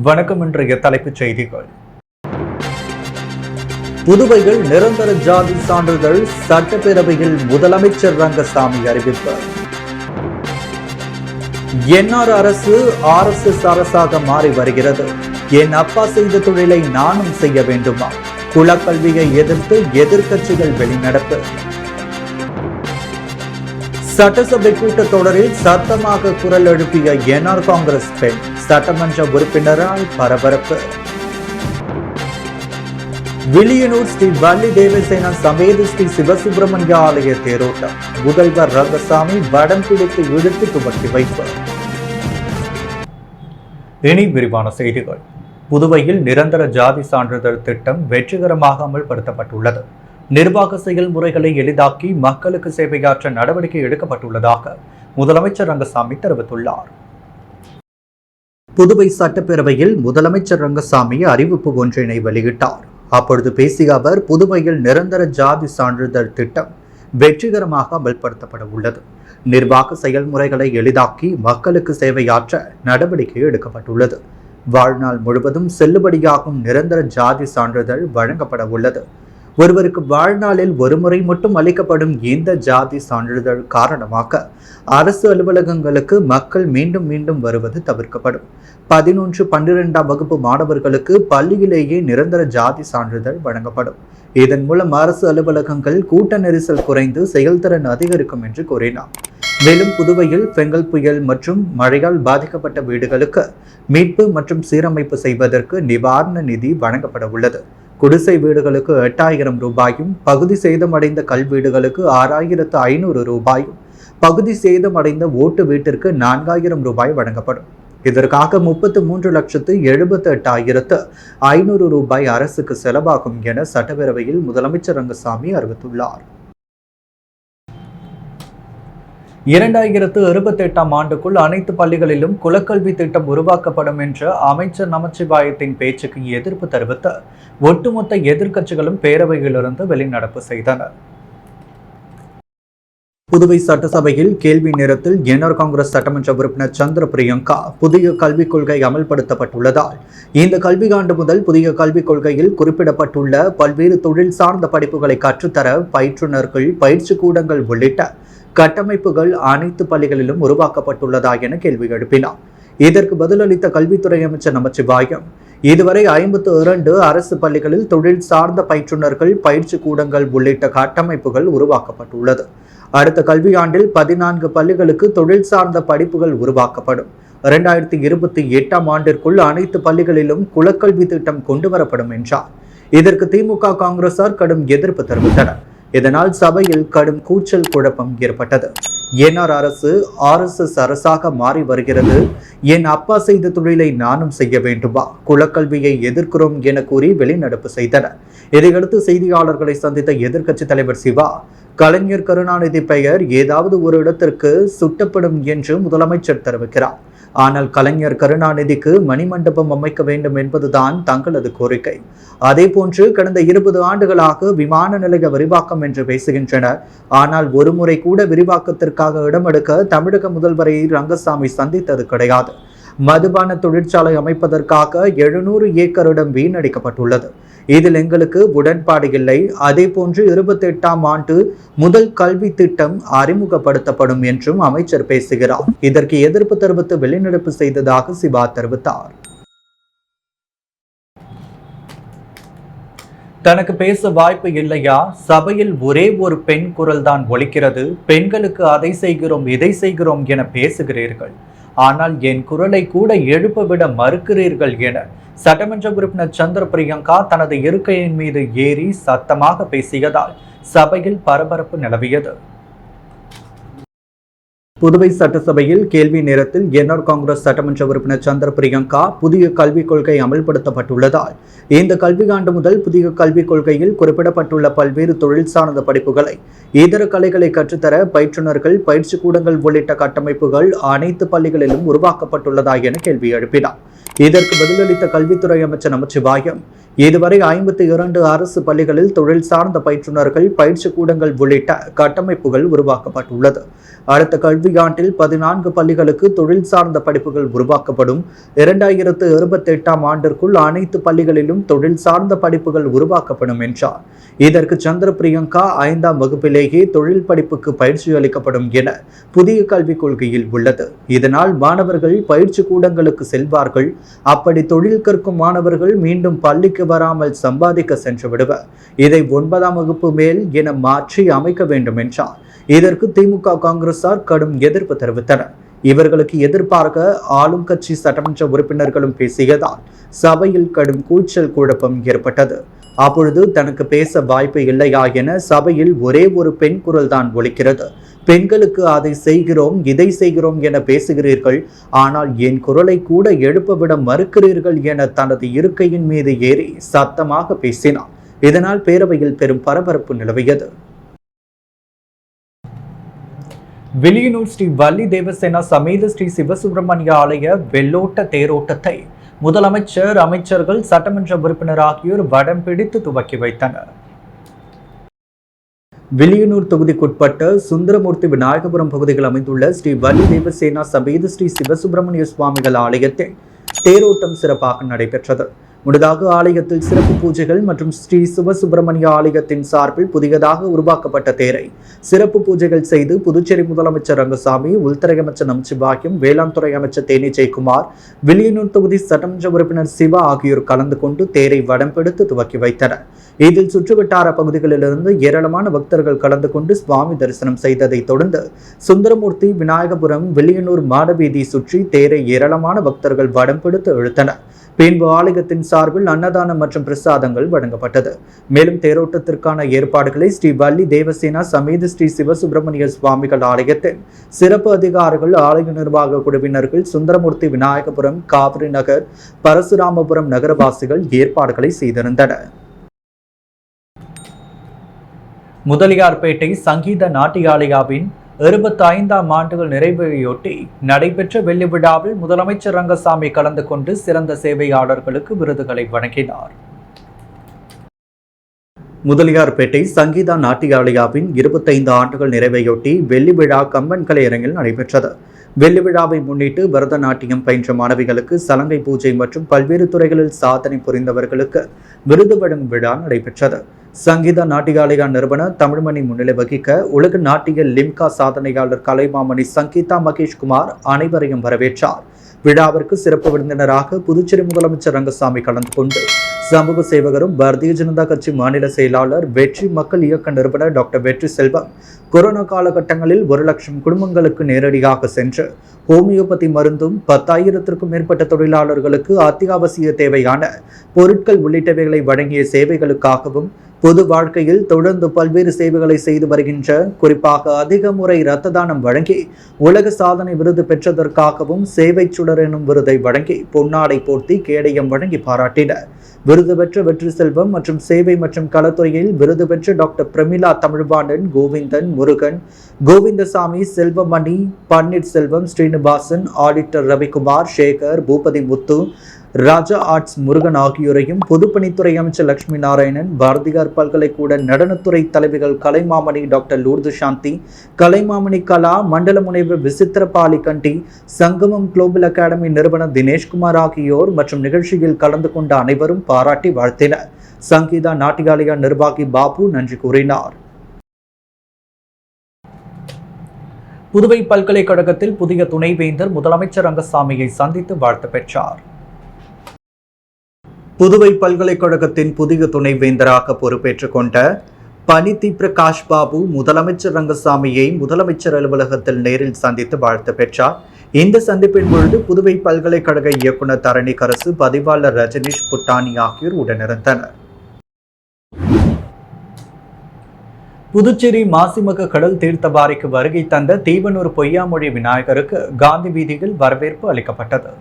வணக்கம். இன்றைய தலைப்புச் செய்திகள். புதுவையில் நிரந்தர ஜாதி சான்றிதழ் சட்டப்பேரவையில் முதலமைச்சர் ரங்கசாமி அறிவிப்பு. என்ஆர் அரசு RSS அரசாக மாறி வருகிறது. என் அப்பா செய்த தொழிலை நானும் செய்ய வேண்டுமா? குலக்கல்வியை எதிர்த்து எதிர்க்கட்சிகள் வெளிநடப்பு. சட்டசபை கூட்டத்தொடரில் சத்தமாக குரல் எழுப்பிய என்ஆர் காங்கிரஸ் பெண் சட்டமன்ற உறுப்பினரால் பரபரப்பு. வில்லியனூர் ஸ்ரீ வள்ளி தேவசேனா சமேத ஸ்ரீ சிவசுப்பிரமணிய ஆலய தேரோட்டம் முதல்வர் ரங்கசாமி வடம் பிடித்து இழுத்து துவக்கி வைப்பார். இனி விரிவான செய்திகள். புதுவையில் நிரந்தர ஜாதி சான்றிதழ் திட்டம் வெற்றிகரமாக அமல்படுத்தப்பட்டுள்ளது. நிர்வாக செயல்முறைகளை எளிதாக்கி மக்களுக்கு சேவையாற்ற நடவடிக்கை எடுக்கப்பட்டுள்ளதாக முதலமைச்சர் ரங்கசாமி தெரிவித்துள்ளார். புதுவை சட்டப்பேரவையில் முதலமைச்சர் ரங்கசாமி அறிவிப்பு ஒன்றினை வெளியிட்டார். அப்பொழுது பேசிய அவர், புதுவையில் நிரந்தர ஜாதி சான்றிதழ் திட்டம் வெற்றிகரமாக அமல்படுத்தப்பட உள்ளது. நிர்வாக செயல்முறைகளை எளிதாக்கி மக்களுக்கு சேவையாற்ற நடவடிக்கை எடுக்கப்பட்டுள்ளது. வாழ்நாள் முழுவதும் செல்லுபடியாகும் நிரந்தர ஜாதி சான்றிதழ் வழங்கப்பட உள்ளது. ஒருவருக்கு வாழ்நாளில் ஒருமுறை மட்டும் அளிக்கப்படும் இந்த ஜாதி சான்றிதழ் காரணமாக அரசு அலுவலகங்களுக்கு மக்கள் மீண்டும் மீண்டும் வருவது தவிர்க்கப்படும். 11, 12ஆம் வகுப்பு மாணவர்களுக்கு பள்ளியிலேயே நிரந்தர ஜாதி சான்றிதழ் வழங்கப்படும். இதன் மூலம் அரசு அலுவலகங்கள் கூட்ட நெரிசல் குறைந்து செயல்திறன் அதிகரிக்கும் என்று கூறினார். மேலும் புதுவையில் பெங்கல் புயல் மற்றும் மழையால் பாதிக்கப்பட்ட வீடுகளுக்கு மீட்பு மற்றும் சீரமைப்பு செய்வதற்கு நிவாரண நிதி வழங்கப்பட உள்ளது. குடிசை வீடுகளுக்கு 8000 ரூபாயும், பகுதி சேதமடைந்த கல்வீடுகளுக்கு 6500 ரூபாயும், பகுதி சேதமடைந்த ஓட்டு வீட்டிற்கு 4000 ரூபாய் வழங்கப்படும். இதற்காக 33,78,500 ரூபாய் அரசுக்கு செலவாகும் என சட்டப்பேரவையில் முதலமைச்சர் ரங்கசாமி அறிவித்துள்ளார். 2028ஆம் ஆண்டுக்குள் அனைத்து பள்ளிகளிலும் குலக்கல்வி திட்டம் உருவாக்கப்படும் என்ற அமைச்சர் நமச்சிவாயத்தின் பேச்சுக்கு எதிர்ப்பு தெரிவித்து ஒட்டுமொத்த எதிர்க்கட்சிகளும் பேரவையிலிருந்து வெளிநடப்பு செய்தனர். புதுவை சட்டசபையில் கேள்வி நேரத்தில் என்ஆர் காங்கிரஸ் சட்டமன்ற உறுப்பினர் சந்திர பிரியங்கா, புதிய கல்விக் கொள்கை அமல்படுத்தப்பட்டுள்ளதால் இந்த கல்வியாண்டு முதல் புதிய கல்விக் கொள்கையில் குறிப்பிடப்பட்டுள்ள பல்வேறு தொழில் சார்ந்த படிப்புகளை கற்றுத்தர பயிற்றுநர்கள், பயிற்சி கூடங்கள் உள்ளிட்ட கட்டமைப்புகள் அனைத்து பள்ளிகளிலும் உருவாக்கப்பட்டுள்ளதா என கேள்வி எழுப்பினார். இதற்கு பதிலளித்த கல்வித்துறை அமைச்சர் நமச்சிவாயம், இதுவரை 52 அரசு பள்ளிகளில் தொழில் சார்ந்த பயிற்றுநர்கள், பயிற்சி கூடங்கள் உள்ளிட்ட கட்டமைப்புகள் உருவாக்கப்பட்டுள்ளது. அடுத்த கல்வியாண்டில் 14 பள்ளிகளுக்கு தொழில் சார்ந்த படிப்புகள் உருவாக்கப்படும். 2028ஆம் ஆண்டிற்குள் அனைத்து பள்ளிகளிலும் குலக்கல்வி திட்டம் கொண்டுவரப்படும் என்றார். இதற்கு திமுக, காங்கிரசார் கடும் எதிர்ப்பு தெரிவித்தனர். இதனால் சபையில் கடும் கூச்சல் குழப்பம் ஏற்பட்டது. என்ஆர் அரசு RSS அரசாக மாறி வருகிறது. என் அப்பா செய்த தொழிலை நானும் செய்ய வேண்டுமா? குலக்கல்வியை எதிர்க்கிறோம் என கூறி வெளிநடப்பு செய்தனர். இதையடுத்து செய்தியாளர்களை சந்தித்த எதிர்க்கட்சி தலைவர் சிவா, கலைஞர் கருணாநிதி பெயர் ஏதாவது ஒரு இடத்திற்கு சுட்டப்படும் என்று முதலமைச்சர் தெரிவிக்கிறார். ஆனால் கலைஞர் கருணாநிதிக்கு மணிமண்டபம் அமைக்க வேண்டும் என்பதுதான் தங்களது கோரிக்கை. அதே போன்று கடந்த 20 ஆண்டுகளாக விமான நிலைய விரிவாக்கம் என்று பேசுகின்றனர். ஆனால் ஒருமுறை கூட விரிவாக்கத்திற்காக இடமெடுக்க தமிழக முதல்வரை ரங்கசாமி சந்தித்தது கிடையாது. மதுபான தொழிற்சாலை அமைப்பதற்காக 700 ஏக்கரிடம் வீணடிக்கப்பட்டுள்ளது. இதில் எங்களுக்கு உடன்பாடு இல்லை. அதே போன்று 28ஆம் ஆண்டு முதல் கல்வி திட்டம் அறிமுகப்படுத்தப்படும் என்றும் அமைச்சர் பேசுகிறார். இதற்கு எதிர்ப்பு தெரிவித்து வெளிநடப்பு செய்ததாக சிவா தெரிவித்தார். தனக்கு பேச வாய்ப்பு இல்லையா? சபையில் ஒரே ஒரு பெண் குரல் தான் ஒலிக்கிறது. பெண்களுக்கு அதை செய்கிறோம், இதை செய்கிறோம் என பேசுகிறீர்கள். ஆனால் என் குரலை கூட எழுப்ப விட மறுக்கிறீர்கள் என சட்டமன்ற உறுப்பினர் சந்திர பிரியங்கா தனது இருக்கையின் மீது ஏறி சத்தமாக பேசியதால் சபையில் பரபரப்பு நிலவியது. புதுவை சட்டசபையில் கேள்வி நேரத்தில் என்ஆர் காங்கிரஸ் சட்டமன்ற உறுப்பினர் சந்திர பிரியங்கா, புதிய கல்விக் கொள்கை அமல்படுத்தப்பட்டுள்ளதால் இந்த கல்வியாண்டு முதல் புதிய கல்விக் கொள்கையில் குறிப்பிடப்பட்டுள்ள பல்வேறு தொழில் சார்ந்த படிப்புகளை, இதர கலைகளை கற்றுத்தர பயிற்றுநர்கள், பயிற்சி கூடங்கள் உள்ளிட்ட கட்டமைப்புகள் அனைத்து பள்ளிகளிலும் உருவாக்கப்பட்டுள்ளதா என கேள்வி எழுப்பினார். இதற்கு பதிலளித்த கல்வித்துறை அமைச்சர் நமச்சிவாயம், இதுவரை 52 அரசு பள்ளிகளில் தொழில் சார்ந்த பயிற்றுநர்கள், பயிற்சி கூடங்கள் உள்ளிட்ட கட்டமைப்புகள் உருவாக்கப்பட்டுள்ளது. அடுத்த கல்வியாண்டில் 14 பள்ளிகளுக்கு தொழில் சார்ந்த படிப்புகள் உருவாக்கப்படும். 2028ஆம் ஆண்டிற்குள் அனைத்து பள்ளிகளிலும் தொழில் சார்ந்த படிப்புகள் உருவாக்கப்படும் என்றார். இதற்கு சந்திர பிரியங்கா 5ஆம் வகுப்பிலேயே தொழில் படிப்புக்கு பயிற்சி அளிக்கப்படும் என புதிய கல்விக் கொள்கையில் உள்ளது. இதனால் மாணவர்கள் பயிற்சி கூடங்களுக்கு செல்வார்கள். அப்படி தொழில் கற்கும் மாணவர்கள் மீண்டும் பள்ளிக்கு வராமல் சம்பாதிக்க சென்று விடுவர். இதை 9ஆம் வகுப்பு மேல் என மாற்றி அமைக்க வேண்டும் என்றார். இதற்கு திமுக, காங்கிரசார் கடும் எதிர்ப்பு தெரிவித்தனர். இவர்களுக்கு எதிர்ப்பாக ஆளும் கட்சி சட்டமன்ற உறுப்பினர்களும் பேசியதால் சபையில் கடும் கூச்சல் குழப்பம் ஏற்பட்டது. அப்பொழுது தனக்கு பேச வாய்ப்பு இல்லையா என சபையில் ஒரே ஒரு பெண் குரல் தான் ஒலிக்கிறது. பெண்களுக்கு அதை செய்கிறோம், இதை செய்கிறோம் என பேசுகிறீர்கள், ஆனால் என் குரலை கூட எழுப்ப விட மறுக்கிறீர்கள் என தனது இருக்கையின் மீது ஏறி சத்தமாக பேசினார். இதனால் பேரவையில் பெரும் பரபரப்பு நிலவியது. வில்லியனூர் ஸ்ரீ வள்ளி தேவசேனா சமேத ஸ்ரீ சிவசுப்பிரமணிய ஆலய வெள்ளோட்ட தேரோட்டத்தை முதலமைச்சர், அமைச்சர்கள், சட்டமன்ற உறுப்பினர் ஆகியோர் வடம் பிடித்து துவக்கி வைத்தனர். வில்லியனூர் தொகுதிக்குட்பட்ட சுந்தரமூர்த்தி விநாயகபுரம் பகுதியில் அமைந்துள்ள ஸ்ரீ வள்ளி தேவசேனா சமேத ஸ்ரீ சிவசுப்பிரமணிய சுவாமிகள் ஆலயத்தில் தேரோட்டம் சிறப்பாக நடைபெற்றது. முன்னதாக ஆலயத்தில் சிறப்பு பூஜைகள் மற்றும் ஸ்ரீ சிவசுப்பிரமணிய ஆலயத்தின் சார்பில் புதியதாக உருவாக்கப்பட்ட தேரை சிறப்பு பூஜைகள் செய்து புதுச்சேரி முதலமைச்சர் ரங்கசாமி, உள்துறை அமைச்சர் நமச்சிவாயம், வேளாண் துறை அமைச்சர் தேனி ஜெயக்குமார், வில்லியனூர் தொகுதி சட்டமன்ற உறுப்பினர் சிவா ஆகியோர் கலந்து கொண்டு தேரை வடம் பிடித்து துவக்கி வைத்தனர். இதில் சுற்றுவட்டார பகுதிகளிலிருந்து ஏராளமான பக்தர்கள் கலந்து கொண்டு சுவாமி தரிசனம் செய்ததை தொடர்ந்து சுந்தரமூர்த்தி விநாயகபுரம் வில்லியனூர் மாடவீதி சுற்றி தேரை ஏராளமான பக்தர்கள் வடம் பிடித்து இழுத்தனர். பின்பு ஆலயத்தின் சார்பில் அன்னதானம் மற்றும் பிரசாதங்கள் வழங்கப்பட்டது. மேலும் தேரோட்டத்திற்கான ஏற்பாடுகளை ஸ்ரீ வள்ளி தேவசேனா சமேத ஸ்ரீ சிவசுப்பிரமணிய சுவாமிகள் ஆலயத்தின் சிறப்பு அதிகாரிகள், ஆலய நிர்வாக குழுவினர்கள், சுந்தரமூர்த்தி விநாயகபுரம், காவிரி நகர், பரசுராமபுரம் நகரவாசிகள் ஏற்பாடுகளை செய்திருந்தனர். முதலியார்பேட்டை சங்கீத நாட்டியாலயாவின் 65ஆம் ஆண்டுகள் நிறைவையொட்டி நடைபெற்ற வெள்ளி விழாவில் முதலமைச்சர் ரங்கசாமி கலந்து கொண்டு சிறந்த சேவையாளர்களுக்கு விருதுகளை வழங்கினார். முதலியார்பேட்டை சங்கீதா நாட்டியாலயாவின் 25 ஆண்டுகள் நிறைவையொட்டி வெள்ளி விழா கம்பன் கலையரங்கில் நடைபெற்றது. வெள்ளி விழாவை முன்னிட்டு பரதநாட்டியம் பயின்ற மாணவிகளுக்கு சலங்கை பூஜை மற்றும் பல்வேறு துறைகளில் சாதனை புரிந்தவர்களுக்கு விருது வழங்கும் விழா நடைபெற்றது. சங்கீதா நாட்டியாலயா நிறுவனர் தமிழ்மணி முன்னிலை வகிக்க உலக நாட்டிய லிம்கா சாதனையாளர் கலைமாமணி சங்கீதா மகேஷ்குமார் அனைவரையும் வரவேற்றார். விழாவிற்கு சிறப்பு விருந்தினராக புதுச்சேரி முதலமைச்சர் ரங்கசாமி கலந்து கொண்டு சமூக சேவகரும் பாரதிய ஜனதா கட்சி மாநில செயலாளர், வெற்றி மக்கள் இயக்க நிறுவனர் டாக்டர் வெற்றி செல்வம் கொரோனா காலகட்டங்களில் 1 லட்சம் குடும்பங்களுக்கு நேரடியாக சென்று ஹோமியோபதி மருந்தும் 10,000க்கும் மேற்பட்ட தொழிலாளர்களுக்கு அத்தியாவசிய தேவையான பொருட்கள் உள்ளிட்டவைகளை வழங்கிய சேவைகளுக்காகவும் பொது வாழ்க்கையில் தொடர்ந்து பல்வேறு சேவைகளை செய்து வருகின்ற, குறிப்பாக அதிக முறை இரத்த தானம் வழங்கி உலக சாதனை விருது பெற்றதற்காகவும் சேவை சுடர் எனும் விருதை வழங்கி பொன்னாடை போர்த்தி கேடயம் வழங்கி பாராட்டினர். விருது பெற்ற வெற்றி செல்வம் மற்றும் சேவை மற்றும் களத்துறையில் விருது பெற்ற டாக்டர் பிரமிளா தமிழ்வாணன், கோவிந்தன், முருகன், கோவிந்தசாமி, செல்வமணி, பன்னீர்செல்வம், ஸ்ரீனிவாசன், ஆடிட்டர் ரவிக்குமார், சேகர், பூபதி முத்து, ராஜா ஆர்ட்ஸ் முருகன் ஆகியோரையும் பொதுப்பணித்துறை அமைச்சர் லட்சுமி நாராயணன், பாரதியார் பல்கலைக்கூட நடனத்துறை தலைவிகள் கலைமாமணி டாக்டர் லூர்து சாந்தி, கலைமாமணி கலா, மண்டல முனைவர் விசித்திரபாலி கண்டி, சங்கமம் குளோபல் அகாடமி நிறுவனர் தினேஷ்குமார் ஆகியோர் மற்றும் நிகழ்ச்சியில் கலந்து கொண்ட அனைவரும் பாராட்டி வாழ்த்தினர். சங்கீதா நாட்டியாலயா நிர்வாகி பாபு நன்றி கூறினார். புதுவை பல்கலைக்கழகத்தில் புதிய துணைவேந்தர் முதலமைச்சர் ரங்கசாமியை சந்தித்து வாழ்த்து பெற்றார். புதுவை பல்கலைக்கழகத்தின் புதிய துணைவேந்தராக பொறுப்பேற்றுக் கொண்ட பனிதி பிரகாஷ் பாபு முதலமைச்சர் ரங்கசாமியை முதலமைச்சர் அலுவலகத்தில் நேரில் சந்தித்து வாழ்த்து பெற்றார். இந்த சந்திப்பின் பொழுது புதுவை பல்கலைக்கழக இயக்குநர் தரணிகரசு, பதிவாளர் ரஜனீஷ் புட்டானி ஆகியோர் உடனிருந்தனர். புதுச்சேரி மாசிமக கடல் தீர்த்தவாரிக்கு வருகை தந்த தீவனூர் பொய்யாமொழி விநாயகருக்கு காந்தி வீதியில் வரவேற்பு அளிக்கப்பட்டது.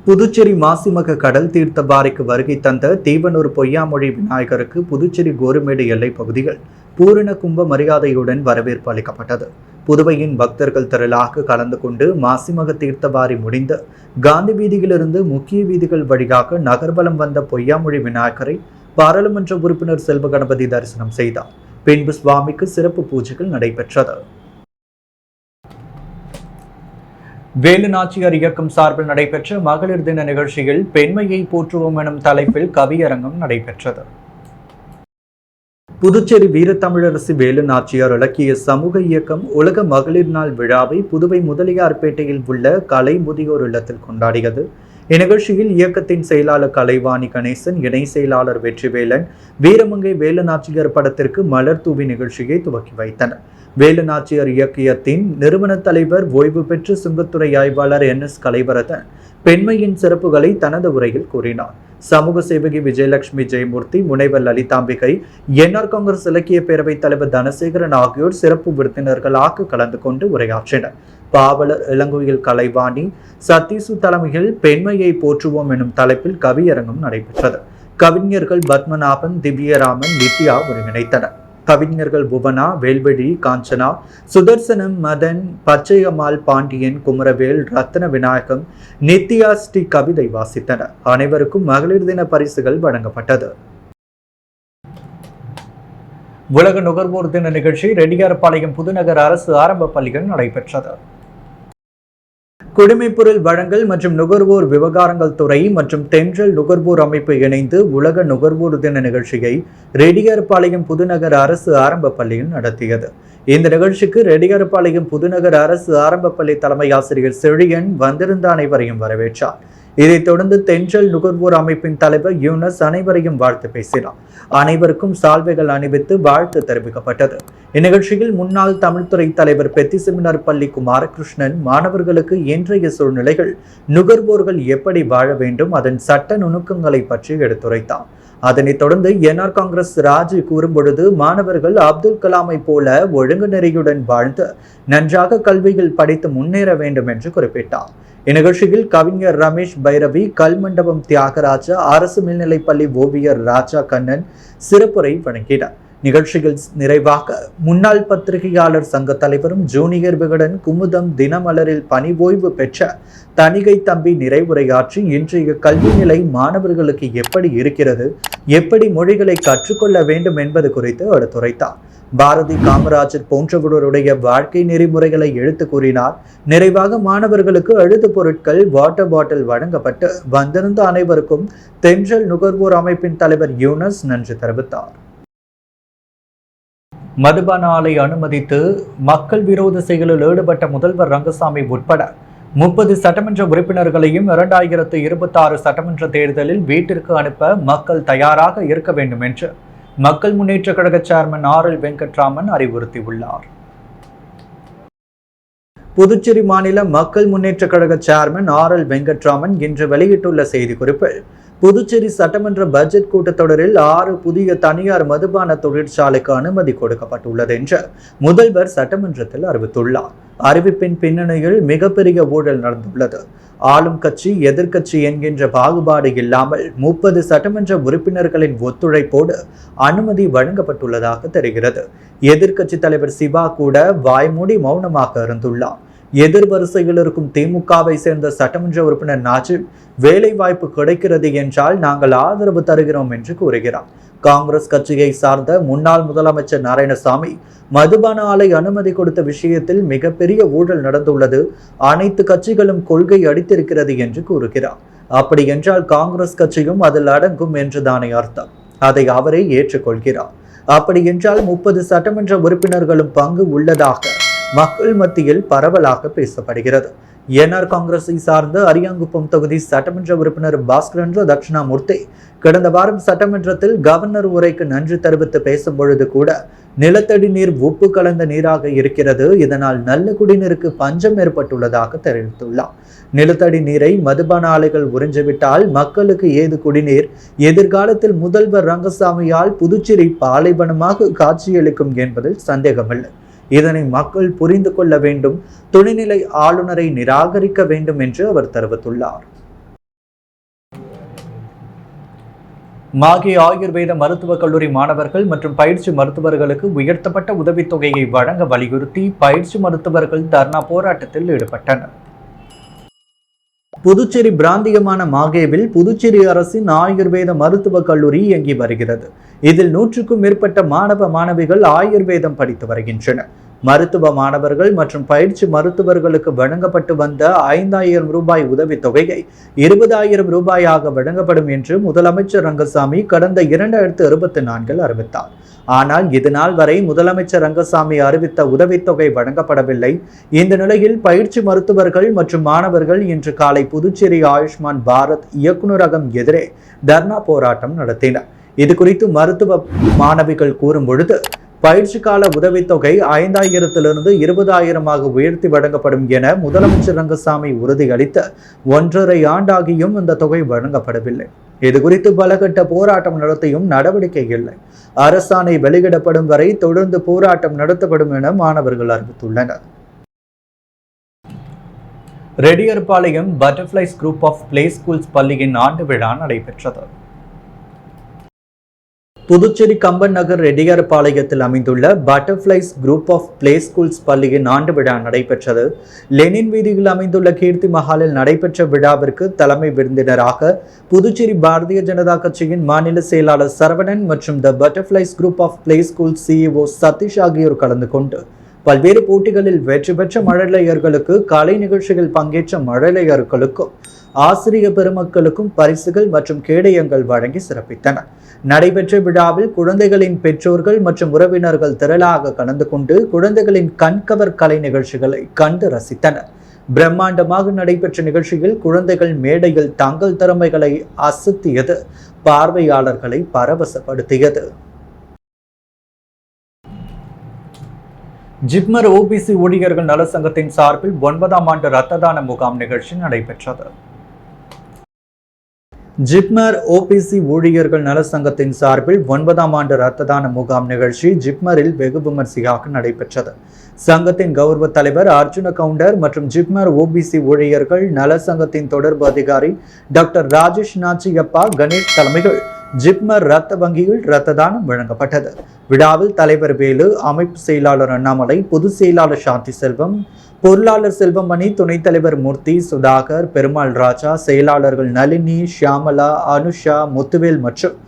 புதுச்சேரி மாசிமக கடல் தீர்த்த பாறைக்கு வருகை தந்த தீவனூர் பொய்யாமொழி விநாயகருக்கு புதுச்சேரி கோருமேடு எல்லைப் பகுதிகள் பூரண கும்ப மரியாதையுடன் வரவேற்பு அளிக்கப்பட்டது. புதுவையின் பக்தர்கள் திரளாக கலந்து கொண்டு மாசிமக தீர்த்தபாரி முடிந்து காந்தி வீதியிலிருந்து முக்கிய வீதிகள் வழியாக நகர்வலம் வந்த பொய்யாமொழி விநாயகரை பாராளுமன்ற உறுப்பினர் செல்வ கணபதி தரிசனம் செய்தார். பின்பு சுவாமிக்கு சிறப்பு பூஜைகள் நடைபெற்றது. வேலு நாச்சியார் இயக்கம் சார்பில் நடைபெற்ற மகளிர் தின நிகழ்ச்சியில் பெண்மையை போற்றுவோம் எனும் தலைப்பில் கவியரங்கம் நடைபெற்றது. புதுச்சேரி வீரத்தமிழரசி வேலு நாச்சியார் இலக்கிய சமூக இயக்கம் உலக மகளிர் நாள் விழாவை புதுவை முதலியார்பேட்டையில் உள்ள கலை முதியோர் இல்லத்தில் கொண்டாடியது. இந்நிகழ்ச்சியில் இயக்கத்தின் செயலாளர் கலைவாணி கணேசன், இணை செயலாளர் வெற்றிவேலன், வீரமங்கை வேலு நாச்சியார் படத்திற்கு மலர் தூவி நிகழ்ச்சியை துவக்கி வைத்தனர். வேலு நாச்சியார் இயக்கியத்தின் நிறுவன தலைவர் ஓய்வு பெற்ற சுங்கத்துறை ஆய்வாளர் NS கலைவரதன் பெண்மையின் சிறப்புகளை தனது உரையில் கூறினார். சமூக சேவகி விஜயலட்சுமி ஜெயமூர்த்தி, முனைவர் லலிதாம்பிகை, NR காங்கிரஸ் இலக்கிய பேரவைத் தலைவர் தனசேகரன் ஆகியோர் சிறப்பு விருந்தினர்களாக கலந்து கொண்டு உரையாற்றினர். பாவலர் இளங்கோயில் கலைவாணி சத்தீசு தலைமையில் பெண்மையை போற்றுவோம் எனும் தலைப்பில் கவியரங்கம் நடைபெற்றது. கவிஞர்கள் பத்மநாபன், திவ்யராமன், நித்யா ஒருங்கிணைத்தனர். கவிஞர்கள் புவனா, வேல்வெளி, காஞ்சனா, சுதர்சனம், மதன், பச்சையம்மாள், பாண்டியன், குமரவேல், ரத்ன விநாயகம், நித்யா ஸ்ரீ கவிதை வாசித்தனர். அனைவருக்கும் மகளிர் தின பரிசுகள் வழங்கப்பட்டது. உலக நுகர்வோர் தின நிகழ்ச்சி ரெட்டியார்பாளையம் புதுநகர் அரசு ஆரம்ப பள்ளியில் நடைபெற்றது. குடிமைப்பொருள் வழங்கல் மற்றும் நுகர்வோர் விவகாரங்கள் துறை மற்றும் தென்றல் நுகர்வோர் அமைப்பு இணைந்து உலக நுகர்வோர் தின நிகழ்ச்சியை ரெட்டியார்பாளையம் புதுநகர் அரசு ஆரம்ப பள்ளியில் நடத்தியது. இந்த நிகழ்ச்சிக்கு ரெட்டியார்பாளையம் புதுநகர் அரசு ஆரம்ப பள்ளி தலைமை ஆசிரியர் செழியன் வந்திருந்த அனைவரையும் வரவேற்றார். இதைத் தொடர்ந்து தென்றல் நுகர்வோர் அமைப்பின் தலைவர் யூனஸ் அனைவரையும் வாழ்த்து பேசினார். அனைவருக்கும் சால்வைகள் அணிவித்து வாழ்த்து தெரிவிக்கப்பட்டது. இந்நிகழ்ச்சியில் முன்னாள் தமிழ்துறை தலைவர் பெத்தி செமினார் பள்ளி குமாரகிருஷ்ணன் மாணவர்களுக்கு இன்றைய சூழ்நிலைகள், நுகர்வோர்கள் எப்படி வாழ வேண்டும், அதன் சட்ட நுணுக்கங்களை பற்றி எடுத்துரைத்தார். அதனைத் தொடர்ந்து NR காங்கிரஸ் ராஜு கூறும்பொழுது, மாணவர்கள் அப்துல் கலாமை போல ஒழுங்கு நெறியுடன் வாழ்ந்து நன்றாக கல்வியில் படித்து முன்னேற வேண்டும் என்று குறிப்பிட்டார். இந்நிகழ்ச்சியில் கவிஞர் ரமேஷ் பைரவி, கல்மண்டபம் தியாகராஜா, அரசு மேல்நிலைப்பள்ளி ஓவியர் ராஜா கண்ணன் சிறப்புரை வழங்கினார். நிகழ்ச்சியில் நிறைவாக முன்னாள் பத்திரிகையாளர் சங்க தலைவரும் ஜூனியர் விகடன் குமுதம் தினமலரில் பணி ஓய்வு பெற்ற தணிகை தம்பி நிறைவுரையாற்றி, இன்றைய கல்வி நிலை மாணவர்களுக்கு எப்படி இருக்கிறது, எப்படி மொழிகளை கற்றுக்கொள்ள வேண்டும் என்பது குறித்து எடுத்துரைத்தார். பாரதி, காமராஜர் போன்றவருடைய வாழ்க்கை நெறிமுறைகளை எடுத்து கூறினார். நிறைவாக மாணவர்களுக்கு எழுது பொருட்கள், வாட்டர் பாட்டில் வழங்கப்பட்டு வந்திருந்த அனைவருக்கும் தென்றல் நுகர்வோர் அமைப்பின் தலைவர் யூனஸ் நன்றி தெரிவித்தார். மதுபான ஆலை அனுமதித்து மக்கள் விரோத செயலில் ஈடுபட்ட முதல்வர் ரங்கசாமி உட்பட 30 சட்டமன்ற உறுப்பினர்களையும் 2026 சட்டமன்ற தேர்தலில் வீட்டிற்கு அனுப்ப மக்கள் தயாராக இருக்க வேண்டும் என்று மக்கள் முன்னேற்ற கழக சேர்மன் RL வெங்கட்ராமன் அறிவுறுத்தியுள்ளார். புதுச்சேரி மாநில மக்கள் முன்னேற்ற கழக சேர்மன் RL வெங்கட்ராமன் இன்று வெளியிட்டுள்ள செய்திக்குறிப்பில், புதுச்சேரி சட்டமன்ற பட்ஜெட் கூட்டத்தொடரில் 6 புதிய தனியார் மதுபான தொழிற்சாலைக்கு அனுமதி கொடுக்கப்பட்டுள்ளது என்று முதல்வர் சட்டமன்றத்தில் அறிவித்துள்ளார். அறிவிப்பின் பின்னணியில் மிகப்பெரிய ஊழல் நடந்துள்ளது. ஆளும் கட்சி, எதிர்க்கட்சி என்கின்ற பாகுபாடு இல்லாமல் 30 சட்டமன்ற உறுப்பினர்களின் ஒத்துழைப்போடு அனுமதி வழங்கப்பட்டுள்ளதாக தெரிகிறது. எதிர்க்கட்சி தலைவர் சிவா கூட வாய்மூடி மௌனமாக இருந்துள்ளார். எதிர்வரிசையில் இருக்கும் திமுகவை சேர்ந்த சட்டமன்ற உறுப்பினர் நாஜிப், வேலை வாய்ப்பு கிடைக்கிறது என்றால் நாங்கள் ஆதரவு தருகிறோம் என்று கூறுகிறார். காங்கிரஸ் கட்சியை சார்ந்த முன்னாள் முதலமைச்சர் நாராயணசாமி மதுபான ஆலை அனுமதி கொடுத்த விஷயத்தில் மிகப்பெரிய ஊழல் நடந்துள்ளது, அனைத்து கட்சிகளும் கொள்கை அடித்திருக்கிறது என்று கூறுகிறார். அப்படி என்றால் காங்கிரஸ் கட்சியும் அதில் அடங்கும் என்றுதானே அர்த்தம். அதை அவரே ஏற்றுக்கொள்கிறார். அப்படி என்றால் 30 சட்டமன்ற உறுப்பினர்களும் பங்கு உள்ளதாக மக்கள் மத்தியில் பரவலாக பேசப்படுகிறது. NR காங்கிரஸை சார்ந்த அரியாங்குப்பம் தொகுதி சட்டமன்ற உறுப்பினர் பாஸ்கரன் தட்சிணாமூர்த்தி கடந்த வாரம் சட்டமன்றத்தில் கவர்னர் உரைக்கு நன்றி தெரிவித்து பேசும் பொழுது கூட, நிலத்தடி நீர் உப்பு கலந்த நீராக இருக்கிறது, இதனால் நல்ல குடிநீருக்கு பஞ்சம் ஏற்பட்டுள்ளதாக தெரிவித்துள்ளார். நிலத்தடி நீரை மதுபான ஆலைகள் உறிஞ்சிவிட்டால் மக்களுக்கு ஏது குடிநீர்? எதிர்காலத்தில் முதல்வர் ரங்கசாமியால் புதுச்சேரி பாலைவனமாக காட்சியளிக்கும் என்பதில் சந்தேகமில்லை. இதனை மக்கள் புரிந்து கொள்ள வேண்டும். துணைநிலை ஆளுநரை நிராகரிக்க வேண்டும் என்று அவர் தெரிவித்துள்ளார். மாகே ஆயுர்வேத மருத்துவக் கல்லூரி மாணவர்கள் மற்றும் பயிற்சி மருத்துவர்களுக்கு உயர்த்தப்பட்ட உதவித்தொகையை வழங்க வலியுறுத்தி பயிற்சி மருத்துவர்கள் தர்ணா போராட்டத்தில் ஈடுபட்டனர். புதுச்சேரி பிராந்தியமான மாகேவில் புதுச்சேரி அரசின் ஆயுர்வேத மருத்துவக் கல்லூரி இயங்கி வருகிறது. இதில் 100க்கும் மேற்பட்ட மாணவ மாணவிகள் ஆயுர்வேதம் படித்து வருகின்றனர். மருத்துவ மாணவர்கள் மற்றும் பயிற்சி மருத்துவர்களுக்கு வழங்கப்பட்டு வந்த 5,000 ரூபாய் உதவித்தொகையை 20,000 ரூபாயாக வழங்கப்படும் என்று முதலமைச்சர் ரங்கசாமி கடந்த 2024 அறிவித்தார். ஆனால் இதுநாள் வரை முதலமைச்சர் ரங்கசாமி அறிவித்த உதவித்தொகை வழங்கப்படவில்லை. இந்த நிலையில் பயிற்சி மருத்துவர்கள் மற்றும் மாணவர்கள் இன்று காலை புதுச்சேரி ஆயுஷ்மான் பாரத் இயக்குநரகம் எதிரே தர்ணா போராட்டம் நடத்தினர். இது குறித்து மருத்துவ மாணவிகள் கூறும் பொழுது, பயிற்சி கால உதவித்தொகை 5,000 20,000 உயர்த்தி வழங்கப்படும் என முதலமைச்சர் ரங்கசாமி உறுதியளித்த 1.5 ஆண்டாகியும் இந்த தொகை வழங்கப்படவில்லை. இது குறித்து பலகட்ட போராட்டம் நடத்தியும் நடவடிக்கை இல்லை. அரசாணை வெளியிடப்படும் வரை தொடர்ந்து போராட்டம் நடத்தப்படும் என மாணவர்கள் அறிவித்துள்ளனர். ரெட்டியார்பாளையம் Butterflies group of Play Schools பள்ளியின் ஆண்டு விழா நடைபெற்றது. புதுச்சேரி கம்பன் நகர் ரெட்டியார்பாளையத்தில் அமைந்துள்ள Butterflies group of Play Schools பள்ளியின் ஆண்டு விழா நடைபெற்றது. லெனின் வீதியில் அமைந்துள்ள கீர்த்தி மஹாலில் நடைபெற்ற விழாவிற்கு தலைமை விருந்தினராக புதுச்சேரி பாரதிய ஜனதா கட்சியின் மாநில செயலாளர் சரவணன் மற்றும் the butterflies group of play school CEO Sathish ஆகியோர் கலந்து கொண்டு பல்வேறு போட்டிகளில் வெற்றி பெற்ற மழலையர்களுக்கு, கலை நிகழ்ச்சியில் பங்கேற்ற மழலையர்களுக்கும், ஆசிரியர் பெருமக்களுக்கும் பரிசுகள் மற்றும் கேடயங்கள் வழங்கி சிறப்பித்தனர். நடைபெற்ற விழாவில் குழந்தைகளின் பெற்றோர்கள் மற்றும் உறவினர்கள் திரளாக கலந்து கொண்டு குழந்தைகளின் கண்கவர் கலை நிகழ்ச்சிகளை கண்டு ரசித்தனர். பிரம்மாண்டமாக நடைபெற்ற நிகழ்ச்சியில் குழந்தைகள் மேடையில் தங்கள் திறமைகளை அசத்தியது பார்வையாளர்களை பரவசப்படுத்தியது. ஜிப்மர் OBC ஊழியர்கள் நல சங்கத்தின் சார்பில் 9ஆம் ஆண்டு இரத்த தான முகாம் நிகழ்ச்சி நடைபெற்றது. ஜிப்மர் OBC ஊழியர்கள் நல சங்கத்தின் சார்பில் 9ஆம் ஆண்டு இரத்த தான முகாம் நிகழ்ச்சி ஜிப்மரில் வெகு விமர்சையாக நடைபெற்றது. சங்கத்தின் கௌரவ தலைவர் அர்ஜுன கவுண்டர் மற்றும் ஜிப்மர் OBC ஊழியர்கள் நல சங்கத்தின் தொடர்பு அதிகாரி டாக்டர் ராஜேஷ் நாச்சியப்பா கணேஷ் தலைமையில் ஜிப்மர் ரத்த வங்கியில் இரத்த தானம் வழங்கப்பட்டது. விழாவில் தலைவர் வேலு, அமைப்பு செயலாளர் அண்ணாமலை, பொதுச் செயலாளர் சாந்தி செல்வம், பொருளாளர் செல்வமணி, துணைத் தலைவர் மூர்த்தி, சுதாகர், பெருமாள் ராஜா, செயலாளர்கள் நளினி, ஷியாமலா, அனுஷா, முத்துவேல் மற்றும்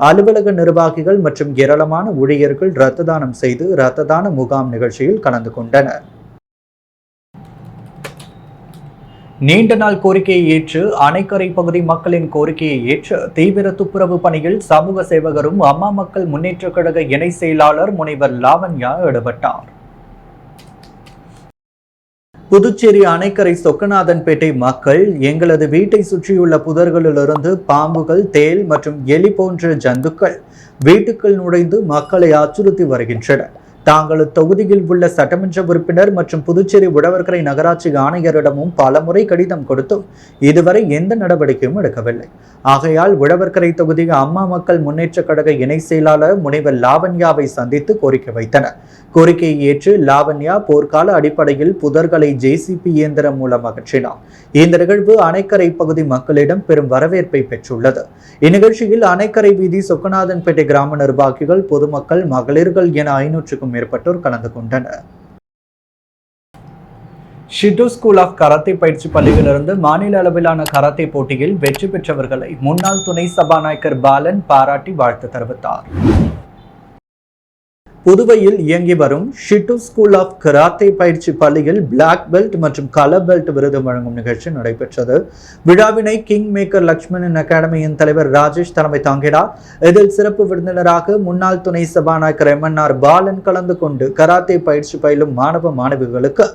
அலுவலக நிர்வாகிகள் மற்றும் ஏராளமான ஊழியர்கள் இரத்த தானம் செய்து இரத்த தான முகாம் நிகழ்ச்சியில் கலந்து கொண்டனர். நீண்ட நாள் கோரிக்கையை ஏற்று அணைக்கரை பகுதி மக்களின் கோரிக்கையை ஏற்று தீவிர துப்புரவு பணியில் சமூக சேவகரும் அம்மா மக்கள் முன்னேற்ற கழக இணை செயலாளர் முனைவர் லாவண்யா ஈடுபட்டார். புதுச்சேரி அணைக்கரை சொக்கநாதன்பேட்டை மக்கள் எங்களது வீட்டை சுற்றியுள்ள புதர்களிலிருந்து பாம்புகள், தேள் மற்றும் எலி போன்ற ஜந்துக்கள் வீட்டுக்குள் நுழைந்து மக்களை அச்சுறுத்தி வருகின்றன. தாங்களது தொகுதியில் உள்ள சட்டமன்ற உறுப்பினர் மற்றும் புதுச்சேரி உழவர்கரை நகராட்சி ஆணையரிடமும் பலமுறை கடிதம் கொடுத்தும் இதுவரை எந்த நடவடிக்கையும் எடுக்கவில்லை. ஆகையால் உழவர்கரை தொகுதி அம்மா மக்கள் முன்னேற்ற கழக இணை செயலாளர் முனைவர் லாவண்யாவை சந்தித்து கோரிக்கை வைத்தனர். கோரிக்கையை ஏற்று லாவண்யா போர்க்கால அடிப்படையில் புதர்களை JCB இயந்திரம் மூலம் அகற்றினார். இந்த நிகழ்வு அணைக்கரை பகுதி மக்களிடம் பெரும் வரவேற்பை பெற்றுள்ளது. இந்நிகழ்ச்சியில் அணைக்கரை வீதி, சொக்கநாதன்பேட்டை கிராம நிர்வாகிகள், பொதுமக்கள், மகளிர்கள் என 500க்கும் மேற்பட்டோர் கலந்து கொண்டனர். ஷிட்டு ஸ்கூல் ஆஃப் கராத்தே பயிற்சி பள்ளியிலிருந்து மாநில அளவிலான கராத்தே போட்டியில் வெற்றி பெற்றவர்களை முன்னாள் துணை சபாநாயகர் பாலன் பாராட்டி வாழ்த்து தெரிவித்தார். புதுவையில் இயங்கி வரும் ஷிட்டு ஸ்கூல் ஆஃப் கராத்தே பயிற்சி பள்ளியில் பிளாக் பெல்ட் மற்றும் கலர் பெல்ட் விருது வழங்கும் நிகழ்ச்சி நடைபெற்றது. விழாவினை கிங் மேக்கர் லக்ஷ்மணன் அகாடமியின் தலைவர் ராஜேஷ் தலைமை தாங்கினார். இதில் சிறப்பு விருந்தினராக முன்னாள் துணை சபாநாயகர் MNR பாலன் கலந்து கொண்டு கராத்தே பயிற்சி பயிலும் மாணவ மாணவிகளுக்கு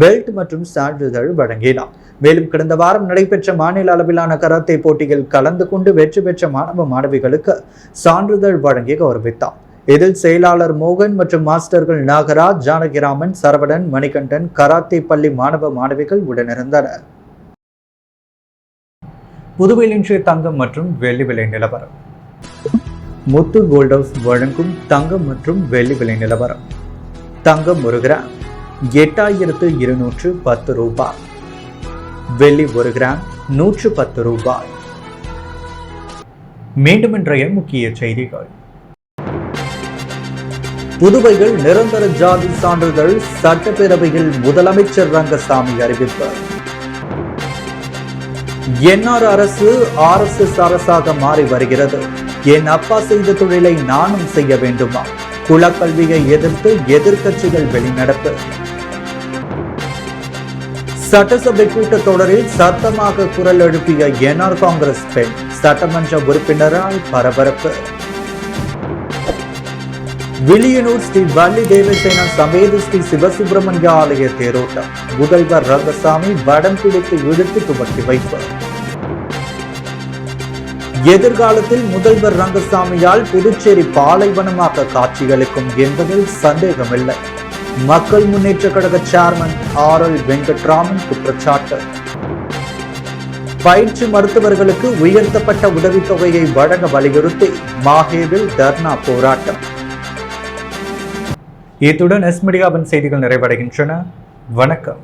பெல்ட் மற்றும் சான்றிதழ் வழங்கினார். மேலும் கடந்த வாரம் நடைபெற்ற மாநில அளவிலான கராத்தே போட்டியில் கலந்து கொண்டு வெற்றி பெற்ற மாணவ மாணவிகளுக்கு சான்றிதழ் வழங்கி கௌரவித்தார். இதில் செயலாளர் மோகன் மற்றும் மாஸ்டர்கள் நாகராஜ், ஜானகிராமன், சரவணன், மணிகண்டன், கராத்தே பள்ளி மாணவ மாணவிகள் உடனிருந்தனர். புதுவையில் இன்றைய தங்கம் மற்றும் வெள்ளி விலை நிலவரம். முத்து கோல்ட் ஹவுஸ் வழங்கும் தங்கம் மற்றும் வெள்ளி விலை நிலவரம். தங்கம் 1 கிராம் 8,210 ரூபாய். வெள்ளி 1 கிராம் 110 ரூபாய். மீண்டும் இன்றைய முக்கிய செய்திகள். புதுவையில் நிரந்தர ஜாதி சான்றிதழ் சட்டப்பேரவையில் முதலமைச்சர் ரங்கசாமி அறிவிப்பு. என்ஆர் அரசு RSS அரசாக மாறி வருகிறது. என் அப்பா செய்த தொழிலை நானும் செய்ய வேண்டுமா? குலக்கல்வியை எதிர்த்து எதிர்க்கட்சிகள் வெளிநடப்பு. சட்டசபை கூட்டத்தொடரில் சத்தமாக குரல் எழுப்பிய என்ஆர் காங்கிரஸ் பெண் சட்டமன்ற உறுப்பினரால் பரபரப்பு. வில்லியனூர் ஸ்ரீ வள்ளி தேவசேனா சமேத ஸ்ரீ சிவசுப்பிரமணிய ஆலய தேரோட்டம் முதல்வர் ரங்கசாமி வடம் பிடித்து இழுத்து துவக்கி வைப்பார். எதிர்காலத்தில் முதல்வர் ரங்கசாமியால் புதுச்சேரி பாலைவனமாக காட்சியளிக்கும் என்பதில் சந்தேகமில்லை. மக்கள் முன்னேற்ற கழக சேர்மன் RL வெங்கட்ராமன் குற்றச்சாட்டு. பயிற்சி மருத்துவர்களுக்கு உயர்த்தப்பட்ட உதவித்தொகையை வழங்க வலியுறுத்தி மாஹேவில் தர்ணா போராட்டம். இத்துடன் எஸ் மீடியாவின் செய்திகள் நிறைவடைகின்றன. வணக்கம்.